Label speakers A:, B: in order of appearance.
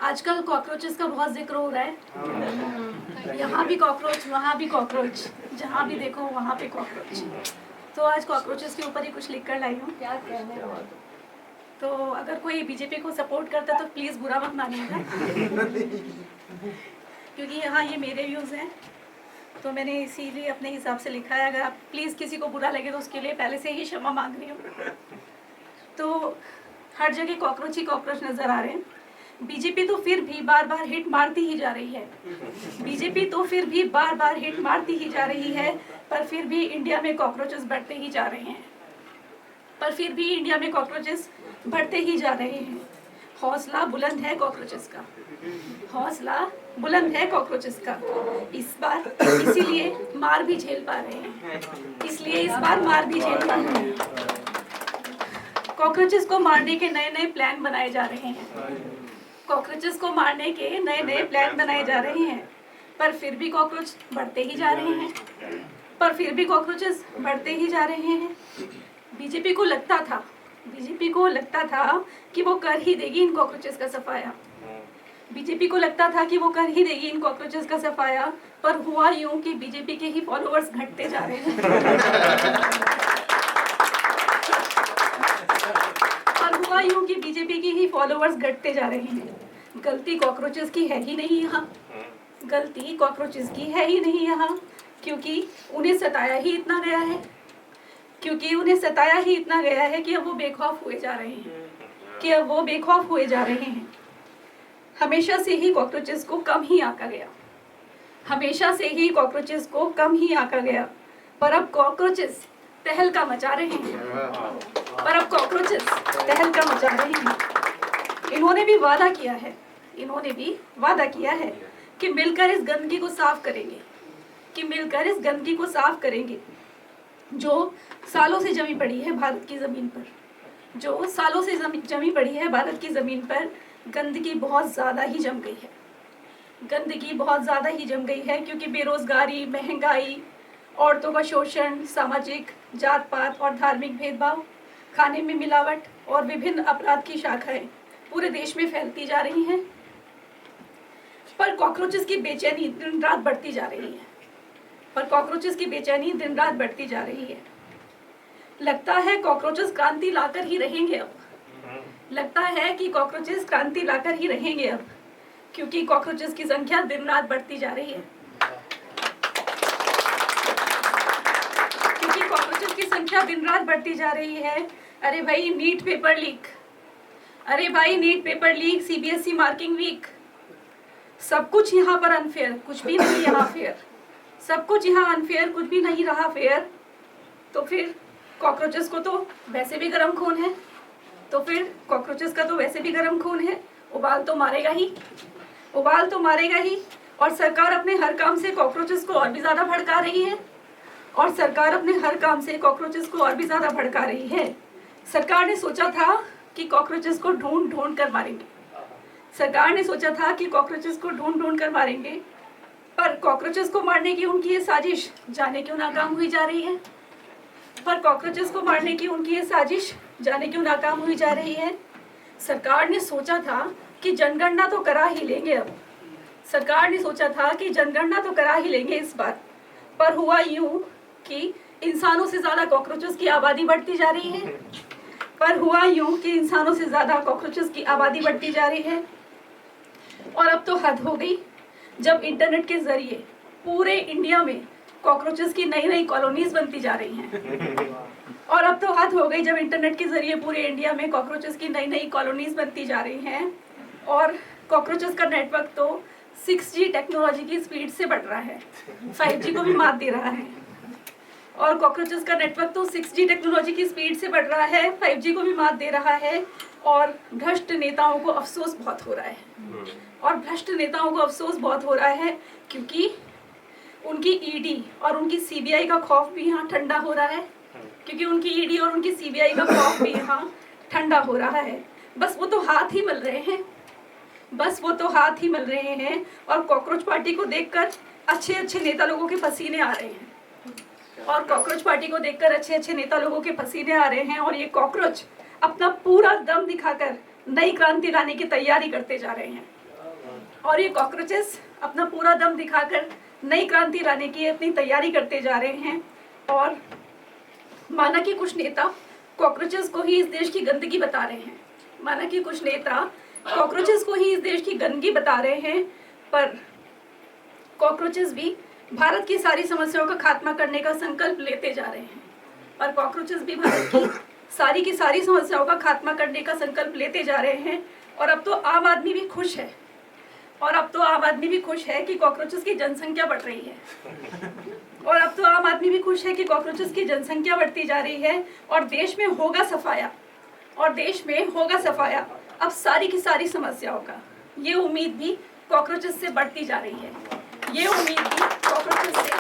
A: आजकल कॉकरोचेस का बहुत जिक्र हो रहा है। यहाँ भी कॉकरोच, वहाँ भी कॉकरोच, जहाँ भी देखो वहाँ पे कॉकरोच। तो आज कॉकरोचेस के ऊपर ही कुछ लिख कर लाई हूँ। क्या कहना है? तो अगर कोई बीजेपी को सपोर्ट करता है तो प्लीज़ बुरा मत मानिएगा, क्योंकि यहाँ ये मेरे व्यूज़ हैं, तो मैंने इसीलिए अपने हिसाब से लिखा है। अगर आप प्लीज़ किसी को बुरा लगे तो उसके लिए पहले से ही क्षमा मांग रही हूँ। तो हर जगह कॉकरोच ही कॉकरोच नज़र आ रहे हैं। बीजेपी तो फिर भी बार बार हिट मारती ही जा रही है। बीजेपी तो फिर भी बार बार हिट मारती ही जा रही है, पर फिर भी इंडिया में कॉकरोचेस बढ़ते ही जा रहे हैं। पर फिर भी इंडिया में कॉकरोचेस बढ़ते ही जा रहे हैं। हौसला बुलंद है कॉकरोचेस का, हौसला बुलंद है कॉकरोचेस का। इस बार इसीलिए मार भी झेल पा रहे हैं, इसलिए इस बार मार भी झेल पा रहे हैं। कॉकरोचेस को मारने के नए नए प्लान बनाए जा रहे हैं। कॉकरोचेस को मारने के नए नए प्लान बनाए जा रहे हैं, पर फिर भी कॉकरोच बढ़ते ही जा रहे हैं, पर फिर भी कॉकरोचेस बढ़ते ही जा रहे हैं। बीजेपी को लगता था कि वो कर ही देगी इन कॉकरोचेस का सफाया। बीजेपी को लगता था कि वो कर ही देगी इन कॉकरोचेस का सफाया, पर हुआ यूं कि बीजेपी के ही फॉलोअर्स घटते जा रहे हैं। और हुआ यूं कि बीजेपी के ही फॉलोअर्स घटते जा रहे हैं। गलती कॉकरोचेस की है ही नहीं यहाँ, गलती कॉकरोचेस की है ही नहीं यहाँ, क्योंकि उन्हें सताया ही इतना गया है, क्योंकि उन्हें सताया ही इतना गया है कि अब वो बेखौफ हुए जा रहे हैं, कि अब वो बेखौफ हुए जा रहे हैं। हमेशा से ही कॉकरोचेस को कम ही आंका गया, हमेशा से ही कॉकरोचेस को कम ही आंका गया, पर अब कॉकरोचेस तहलका मचा रहे हैं, पर अब कॉकरोचेस तहलका मचा रहे हैं। इन्होंने भी वादा किया है, इन्होंने भी वादा किया है कि मिलकर इस गंदगी को साफ करेंगे, कि मिलकर इस गंदगी को साफ करेंगे जो सालों से जमी पड़ी है भारत की ज़मीन पर, जो सालों से जमी पड़ी है भारत की ज़मीन पर। गंदगी बहुत ज़्यादा ही जम गई है, गंदगी बहुत ज़्यादा ही जम गई है, क्योंकि बेरोज़गारी, महंगाई, औरतों का शोषण, सामाजिक जात पात और धार्मिक भेदभाव, खाने में मिलावट और विभिन्न अपराध की शाखाएं पूरे देश में फैलती जा रही हैं। पर कॉकरोचेस की बेचैनी दिन रात बढ़ती जा रही है, पर कॉकरोचेस की बेचैनी दिन रात बढ़ती जा रही है। लगता है कॉकरोचेस क्रांति लाकर ही रहेंगे अब, लगता है कि कॉकरोचेस क्रांति लाकर ही रहेंगे अब, क्योंकि कॉकरोचेस की संख्या दिन रात बढ़ती जा रही है, क्योंकि कॉकरोचेस की संख्या दिन रात बढ़ती जा रही है। अरे भाई नीट पेपर लीक, अरे भाई NEET paper leak, CBSE marking week, सब कुछ यहाँ पर अनफेयर, कुछ भी नहीं यहाँ फेयर, सब कुछ यहाँ अनफेयर, कुछ भी नहीं रहा फेयर। तो फिर कॉकरोचेस को तो वैसे भी गर्म खून है, तो फिर कॉकरोचेस का तो वैसे भी गर्म खून है, उबाल तो मारेगा ही, उबाल तो मारेगा ही। और सरकार अपने हर काम से कॉकरोचेस को और भी ज़्यादा भड़का रही है, और सरकार अपने हर काम से कॉकरोचेस को और भी ज़्यादा भड़का रही है। सरकार ने सोचा था कि कॉकरोचेस को ढूंढ ढूंढ कर मारेंगे, सरकार ने सोचा था कि कॉकरोचेस को ढूंढ ढूंढ कर मारेंगे, पर कॉकरोचेस को मारने की उनकी ये साजिश जाने क्यों नाकाम हुई जा रही है, पर कॉकरोचेस को मारने की उनकी ये साजिश जाने क्यों नाकाम हुई जा रही है। सरकार ने सोचा था कि जनगणना तो करा ही लेंगे अब, सरकार ने सोचा था कि जनगणना तो करा ही लेंगे इस बार, पर हुआ यूं कि इंसानों से ज़्यादा कॉकरोचेस की आबादी बढ़ती जा रही है, पर हुआ यूं कि इंसानों से ज़्यादा कॉकरोचेस की आबादी बढ़ती जा रही है। और अब तो हद हो गई, जब इंटरनेट के जरिए पूरे इंडिया में कॉकरोचेस की नई नई कॉलोनीज बनती जा रही हैं। और अब तो हद हो गई, जब इंटरनेट के जरिए पूरे इंडिया में कॉकरोचेस की नई नई कॉलोनीज बनती जा रही हैं, और कॉकरोचेस का नेटवर्क तो 6G टेक्नोलॉजी की स्पीड से बढ़ रहा है, 5G को भी मात दे रहा है। और कॉकरोचेस का नेटवर्क तो 6G टेक्नोलॉजी की स्पीड से बढ़ रहा है, 5G को भी मात दे रहा है। और भ्रष्ट नेताओं को अफसोस बहुत हो रहा है, और भ्रष्ट नेताओं को अफसोस बहुत हो रहा है, क्योंकि उनकी ईडी और उनकी सीबीआई का खौफ भी यहाँ ठंडा हो रहा है, क्योंकि उनकी ईडी और उनकी सीबीआई का खौफ भी यहाँ ठंडा हो रहा है। बस वो तो हाथ ही मल रहे हैं, बस वो तो हाथ ही मल रहे हैं। और कॉकरोच पार्टी को देखकर अच्छे अच्छे नेता लोगों के पसीने आ रहे हैं, और कॉकरोच पार्टी को देखकर अच्छे अच्छे नेता लोगों के पसीने आ रहे हैं। और ये कॉकरोच अपना पूरा दम दिखाकर नई क्रांति लाने की तैयारी करते जा रहे हैं, और ये कॉकरोचेस अपना पूरा दम दिखाकर नई क्रांति लाने की अपनी तैयारी करते जा रहे हैं। और माना कि कुछ नेता कॉकरोचेस को ही इस देश की गंदगी बता रहे हैं, माना कि कुछ नेता कॉकरोचेस को ही इस देश की गंदगी बता रहे हैं, पर कॉकरोचेस भी भारत की सारी समस्याओं का खात्मा करने का संकल्प लेते जा रहे हैं। और कॉकरोचेस भी भारत की सारी समस्याओं का खात्मा करने का संकल्प लेते जा रहे हैं। और अब तो आम आदमी भी खुश है, और अब तो आम आदमी भी खुश है कि कॉकरोचेस की जनसंख्या बढ़ रही है, और अब तो आम आदमी भी खुश है कि कॉकरोचेस की जनसंख्या बढ़ती जा रही है। और देश में होगा सफाया, और देश में होगा सफाया अब सारी की सारी समस्याओं का। ये उम्मीद भी कॉकरोचेस से बढ़ती जा रही है, ये उम्मीद भी कॉकरोचेस से